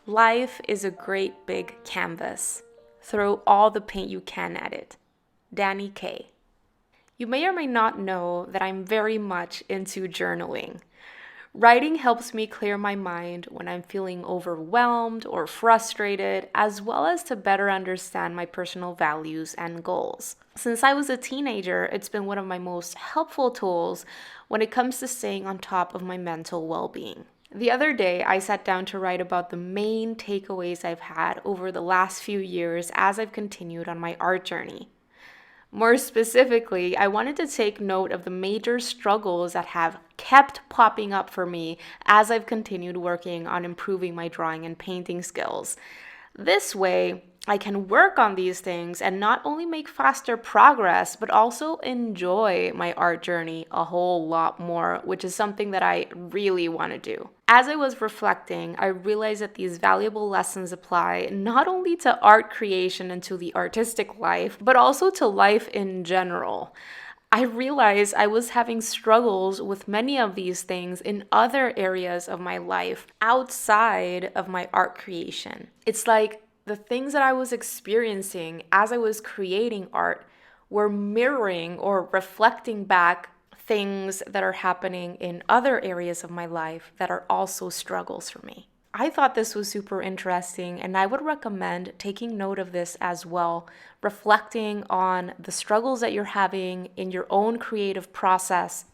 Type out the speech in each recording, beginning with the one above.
Life is a great big canvas. Throw all the paint you can at it. Danny Kaye. You may or may not know that I'm very much into journaling. Writing helps me clear my mind when I'm feeling overwhelmed or frustrated, as well as to better understand my personal values and goals. Since I was a teenager, it's been one of my most helpful tools when it comes to staying on top of my mental well being. The other day, I sat down to write about the main takeaways I've had over the last few years as I've continued on my art journey. More specifically, I wanted to take note of the major struggles that have kept popping up for me as I've continued working on improving my drawing and painting skills. This way, I can work on these things and not only make faster progress, but also enjoy my art journey a whole lot more, which is something that I really want to do. As I was reflecting, I realized that these valuable lessons apply not only to art creation and to the artistic life, but also to life in general. I realized I was having struggles with many of these things in other areas of my life outside of my art creation. It's like the things that I was experiencing as I was creating art were mirroring or reflecting back things that are happening in other areas of my life that are also struggles for me. I thought this was super interesting, and I would recommend taking note of this as well, reflecting on the struggles that you're having in your own creative process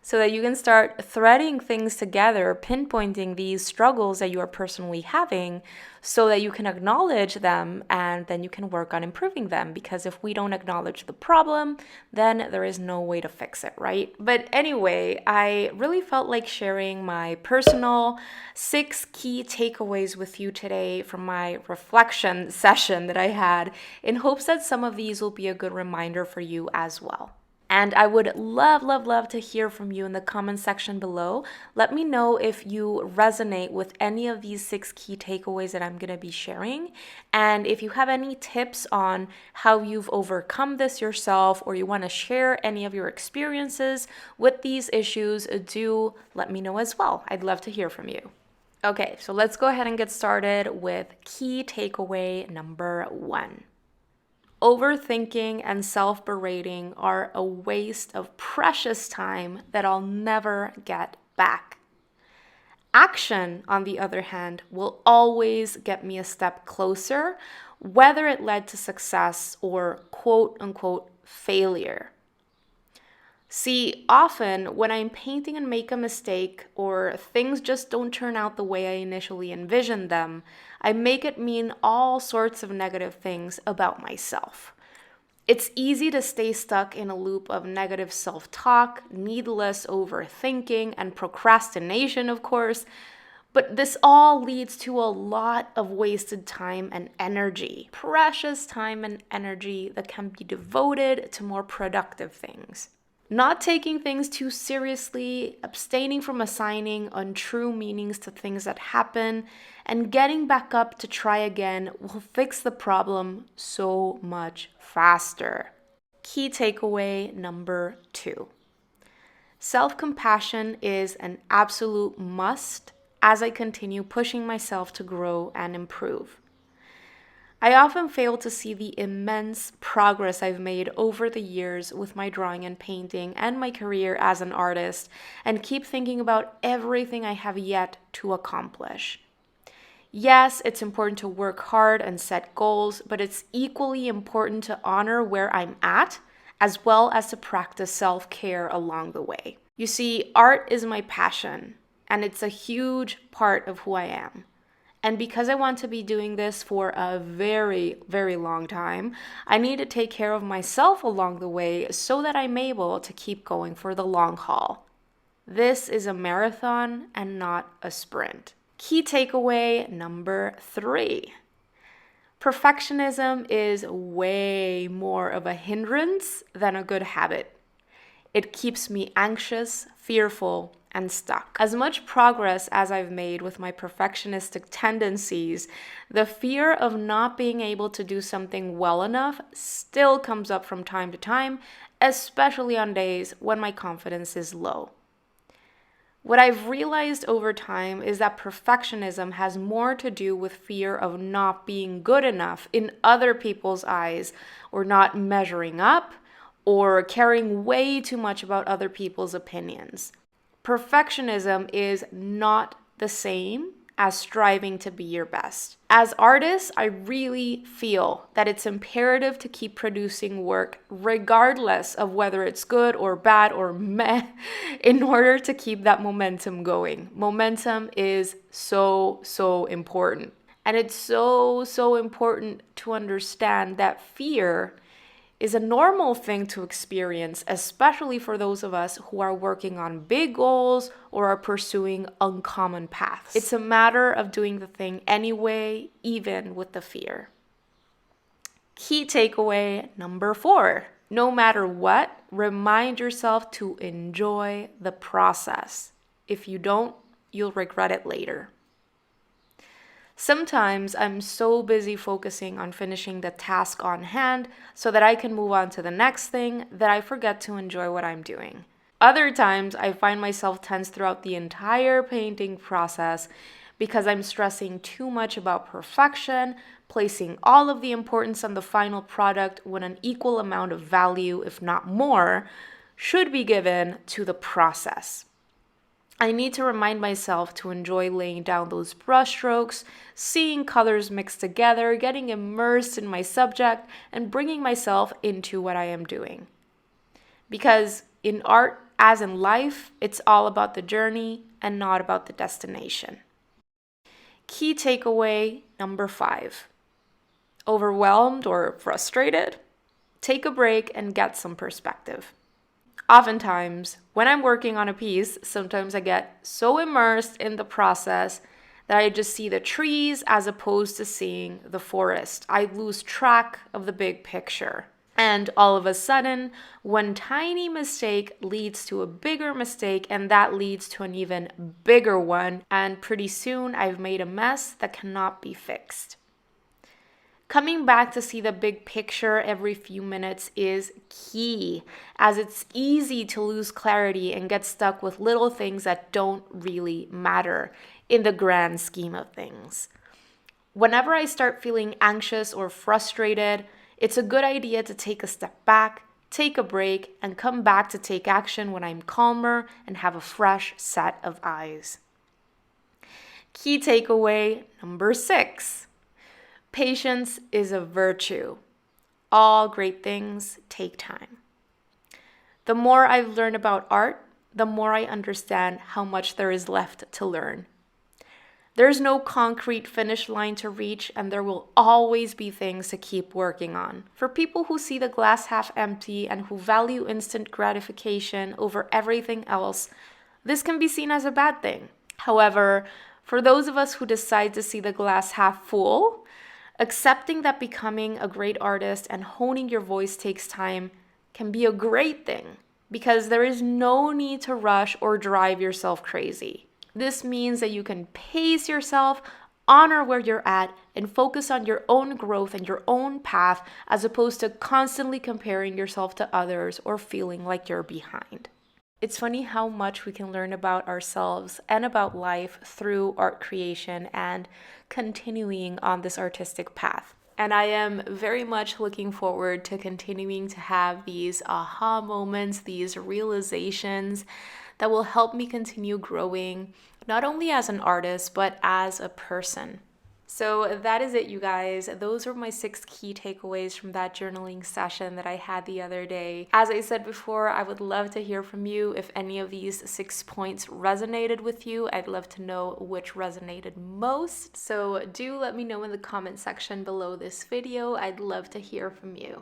so that you can start threading things together, pinpointing these struggles that you are personally having so that you can acknowledge them and then you can work on improving them. Because if we don't acknowledge the problem, then there is no way to fix it, right? But anyway, I really felt like sharing my personal 6 key takeaways with you today from my reflection session that I had in hopes that some of these will be a good reminder for you as well. And I would love to hear from you in the comment section below. Let me know if you resonate with any of these 6 key takeaways that I'm going to be sharing. And if you have any tips on how you've overcome this yourself, or you want to share any of your experiences with these issues, do let me know as well. I'd love to hear from you. Okay, so let's go ahead and get started with key takeaway number 1. Overthinking and self-berating are a waste of precious time that I'll never get back. Action, on the other hand, will always get me a step closer, whether it led to success or quote unquote failure. See, often when I'm painting and make a mistake or things just don't turn out the way I initially envisioned them, I make it mean all sorts of negative things about myself. It's easy to stay stuck in a loop of negative self-talk, needless overthinking, and procrastination, of course, but this all leads to a lot of wasted time and energy, precious time and energy that can be devoted to more productive things. Not taking things too seriously, abstaining from assigning untrue meanings to things that happen, and getting back up to try again will fix the problem so much faster. Key takeaway number 2. Self-compassion is an absolute must as I continue pushing myself to grow and improve. I often fail to see the immense progress I've made over the years with my drawing and painting and my career as an artist, and keep thinking about everything I have yet to accomplish. Yes, it's important to work hard and set goals, but it's equally important to honor where I'm at, as well as to practice self-care along the way. You see, art is my passion, and it's a huge part of who I am. And because I want to be doing this for a very, very long time, I need to take care of myself along the way so that I'm able to keep going for the long haul. This is a marathon and not a sprint. Key takeaway number 3. Perfectionism is way more of a hindrance than a good habit. It keeps me anxious, fearful, and stuck. As much progress as I've made with my perfectionistic tendencies, the fear of not being able to do something well enough still comes up from time to time, especially on days when my confidence is low. What I've realized over time is that perfectionism has more to do with fear of not being good enough in other people's eyes, or not measuring up, or caring way too much about other people's opinions. Perfectionism is not the same as striving to be your best. As artists, I really feel that it's imperative to keep producing work regardless of whether it's good or bad or meh in order to keep that momentum going. Momentum is so important. And it's so important to understand that fear is a normal thing to experience, especially for those of us who are working on big goals or are pursuing uncommon paths. It's a matter of doing the thing anyway, even with the fear. Key takeaway number 4. No matter what, remind yourself to enjoy the process. If you don't, you'll regret it later. Sometimes I'm so busy focusing on finishing the task on hand so that I can move on to the next thing that I forget to enjoy what I'm doing. Other times I find myself tense throughout the entire painting process because I'm stressing too much about perfection, placing all of the importance on the final product when an equal amount of value, if not more, should be given to the process. I need to remind myself to enjoy laying down those brushstrokes, seeing colors mixed together, getting immersed in my subject, and bringing myself into what I am doing. Because in art, as in life, it's all about the journey and not about the destination. Key takeaway number 5. Overwhelmed or frustrated? Take a break and get some perspective. Oftentimes, when I'm working on a piece, sometimes I get so immersed in the process that I just see the trees as opposed to seeing the forest. I lose track of the big picture. And all of a sudden, one tiny mistake leads to a bigger mistake, and that leads to an even bigger one. And pretty soon, I've made a mess that cannot be fixed. Coming back to see the big picture every few minutes is key, as it's easy to lose clarity and get stuck with little things that don't really matter in the grand scheme of things. Whenever I start feeling anxious or frustrated, it's a good idea to take a step back, take a break, and come back to take action when I'm calmer and have a fresh set of eyes. Key takeaway number 6. Patience is a virtue. All great things take time. The more I've learned about art, the more I understand how much there is left to learn. There's no concrete finish line to reach, and there will always be things to keep working on. For people who see the glass half empty and who value instant gratification over everything else, this can be seen as a bad thing. However, for those of us who decide to see the glass half full, accepting that becoming a great artist and honing your voice takes time can be a great thing, because there is no need to rush or drive yourself crazy. This means that you can pace yourself, honor where you're at, and focus on your own growth and your own path, as opposed to constantly comparing yourself to others or feeling like you're behind. It's funny how much we can learn about ourselves and about life through art creation and continuing on this artistic path. And I am very much looking forward to continuing to have these aha moments, these realizations that will help me continue growing, not only as an artist, but as a person. So that is it, you guys. Those are my 6 key takeaways from that journaling session that I had the other day. As I said before, I would love to hear from you if any of these 6 points resonated with you. I'd love to know which resonated most. So do let me know in the comment section below this video. I'd love to hear from you.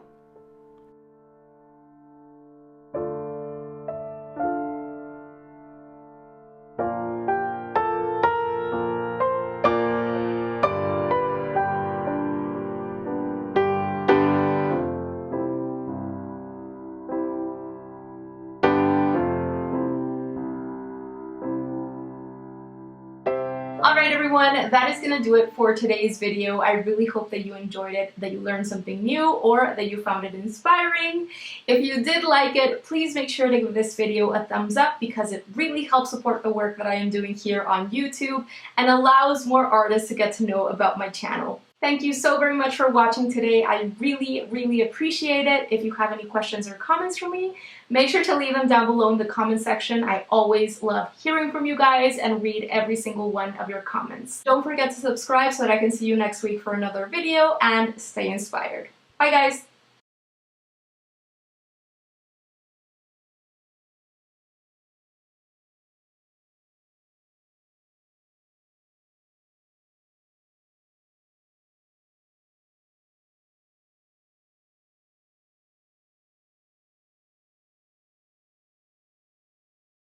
Alright everyone, that is going to do it for today's video. I really hope that you enjoyed it, that you learned something new, or that you found it inspiring. If you did like it, please make sure to give this video a thumbs up because it really helps support the work that I am doing here on YouTube and allows more artists to get to know about my channel. Thank you so very much for watching today. I really appreciate it. If you have any questions or comments for me, make sure to leave them down below in the comment section. I always love hearing from you guys and read every single one of your comments. Don't forget to subscribe so that I can see you next week for another video, and stay inspired. Bye guys!